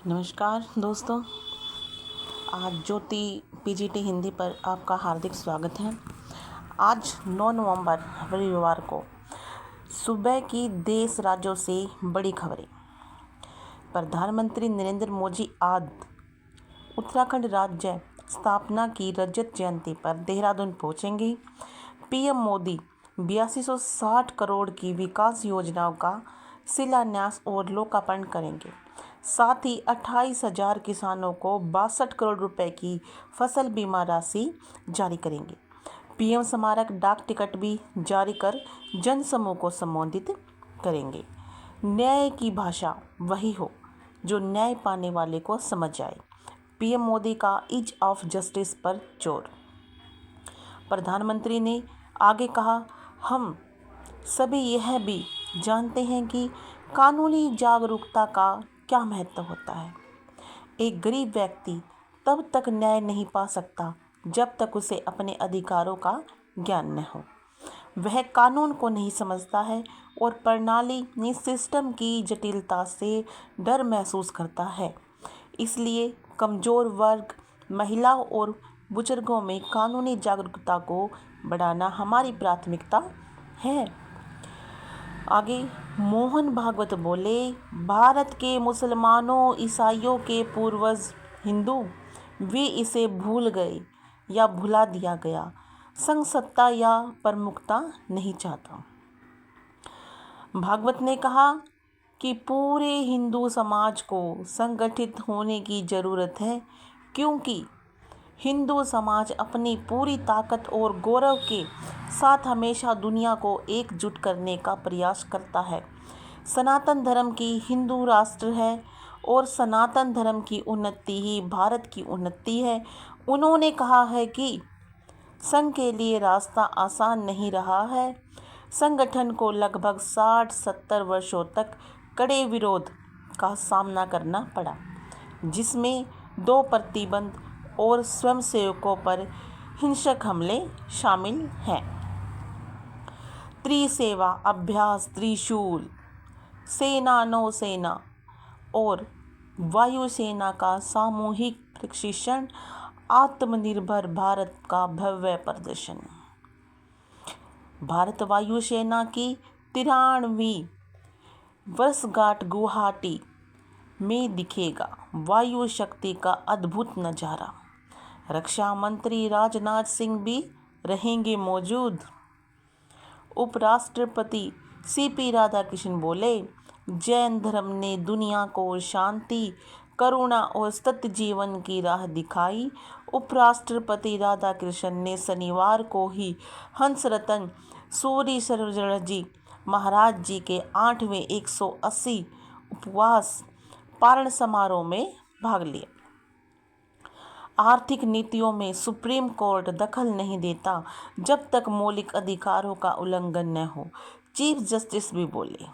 नमस्कार दोस्तों। आज ज्योति पीजीटी हिंदी पर आपका हार्दिक स्वागत है। आज 9 नवंबर रविवार को सुबह की देश राज्यों से बड़ी खबरें। प्रधानमंत्री नरेंद्र मोदी आज उत्तराखंड राज्य स्थापना की रजत जयंती पर देहरादून पहुंचेंगे। पीएम मोदी 8260 करोड़ की विकास योजनाओं का शिलान्यास और लोकार्पण करेंगे। साथ ही 28,000 किसानों को 62 करोड़ रुपए की फसल बीमा राशि जारी करेंगे। पीएम स्मारक डाक टिकट भी जारी कर जन समूह को संबोधित करेंगे। न्याय की भाषा वही हो जो न्याय पाने वाले को समझ जाए। पीएम मोदी का ईज ऑफ जस्टिस पर जोर। प्रधानमंत्री ने आगे कहा, हम सभी यह भी जानते हैं कि कानूनी जागरूकता का क्या महत्व होता है। एक गरीब व्यक्ति तब तक न्याय नहीं पा सकता जब तक उसे अपने अधिकारों का ज्ञान न हो। वह कानून को नहीं समझता है और प्रणाली सिस्टम की जटिलता से डर महसूस करता है। इसलिए कमज़ोर वर्ग, महिलाओं और बुजुर्गों में कानूनी जागरूकता को बढ़ाना हमारी प्राथमिकता है। आगे मोहन भागवत बोले, भारत के मुसलमानों ईसाइयों के पूर्वज हिंदू वे इसे भूल गए या भुला दिया गया। संघ सत्ता या प्रमुखता नहीं चाहता। भागवत ने कहा कि पूरे हिंदू समाज को संगठित होने की ज़रूरत है, क्योंकि हिंदू समाज अपनी पूरी ताकत और गौरव के साथ हमेशा दुनिया को एकजुट करने का प्रयास करता है। सनातन धर्म की हिंदू राष्ट्र है और सनातन धर्म की उन्नति ही भारत की उन्नति है। उन्होंने कहा है कि संघ के लिए रास्ता आसान नहीं रहा है। संगठन को लगभग 60-70 वर्षों तक कड़े विरोध का सामना करना पड़ा, जिसमें 2 प्रतिबंध और स्वयंसेवकों पर हिंसक हमले शामिल हैं। त्रिसेवा अभ्यास, त्रिशूल, सेना, नौसेना और वायुसेना का सामूहिक प्रशिक्षण, आत्मनिर्भर भारत का भव्य प्रदर्शन। भारत वायुसेना की 93वीं वर्षगांठ गुवाहाटी में दिखेगा वायु शक्ति का अद्भुत नज़ारा। रक्षा मंत्री राजनाथ सिंह भी रहेंगे मौजूद। उपराष्ट्रपति सीपी राधाकृष्णन बोले, जैन धर्म ने दुनिया को शांति, करुणा और सत्य जीवन की राह दिखाई। उपराष्ट्रपति राधाकृष्णन ने शनिवार को ही हंसरत्न सूरी शर्मा जी महाराज जी के 8वें 180 उपवास पारण समारोह में भाग लिया। आर्थिक नीतियों में सुप्रीम कोर्ट दखल नहीं देता जब तक मौलिक अधिकारों का उल्लंघन न हो, चीफ जस्टिस भी बोले।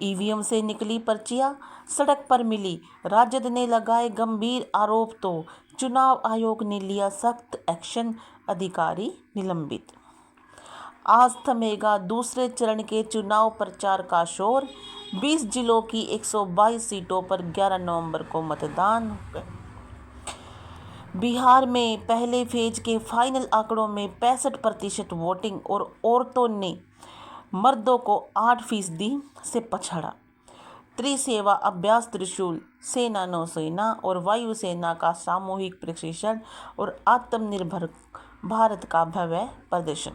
ईवीएम से निकली पर्चियां सड़क पर मिली, राजद ने लगाए गंभीर आरोप तो चुनाव आयोग ने लिया सख्त एक्शन, अधिकारी निलंबित। आज थमेगा दूसरे चरण के चुनाव प्रचार का शोर। 20 जिलों की 122 सीटों पर 11 नवंबर को मतदान। बिहार में पहले फेज के फाइनल आंकड़ों में 65% वोटिंग और औरतों ने मर्दों को 8% से पछाड़ा। त्रिसेवा अभ्यास, त्रिशूल, सेना, नौसेना और वायुसेना का सामूहिक प्रशिक्षण और आत्मनिर्भर भारत का भव्य प्रदर्शन।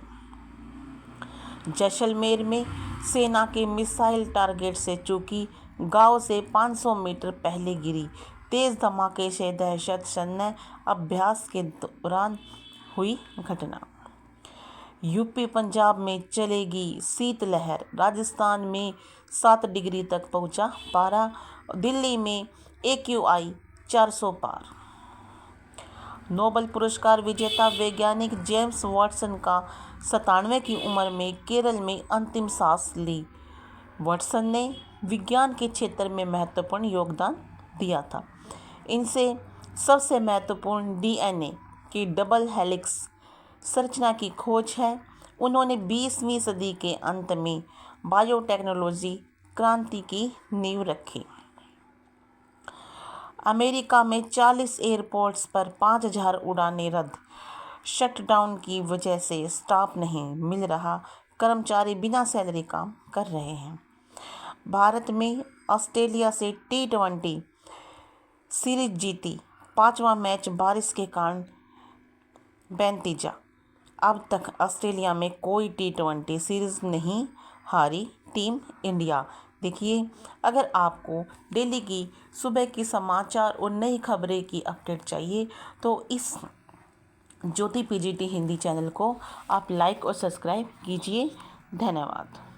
जैसलमेर में सेना के मिसाइल टारगेट से चूकी, गांव से 500 मीटर पहले गिरी। तेज धमाके से दहशत, सैन्य अभ्यास के दौरान हुई घटना। यूपी पंजाब में चलेगी शीतलहर, राजस्थान में 7 डिग्री तक पहुंचा पारा, दिल्ली में AQI 400 पार। नोबेल पुरस्कार विजेता वैज्ञानिक जेम्स वाटसन का 97 की उम्र में केरल में अंतिम सांस ली। वाटसन ने विज्ञान के क्षेत्र में महत्वपूर्ण योगदान दिया था। इनसे सबसे महत्वपूर्ण DNA की डबल हेलिक्स संरचना की खोज है। उन्होंने 20वीं सदी के अंत में बायोटेक्नोलॉजी क्रांति की नींव रखी। अमेरिका में 40 एयरपोर्ट्स पर 5,000 उड़ानें रद्द। शटडाउन की वजह से स्टाफ नहीं मिल रहा, कर्मचारी बिना सैलरी काम कर रहे हैं। भारत में ऑस्ट्रेलिया से T20 सीरीज जीती, 5वां मैच बारिश के कारण बेनतीजा। अब तक ऑस्ट्रेलिया में कोई T20 सीरीज नहीं हारी टीम इंडिया। देखिए, अगर आपको डेली की सुबह की समाचार और नई खबरें की अपडेट चाहिए तो इस ज्योति PGT हिंदी चैनल को आप लाइक और सब्सक्राइब कीजिए। धन्यवाद।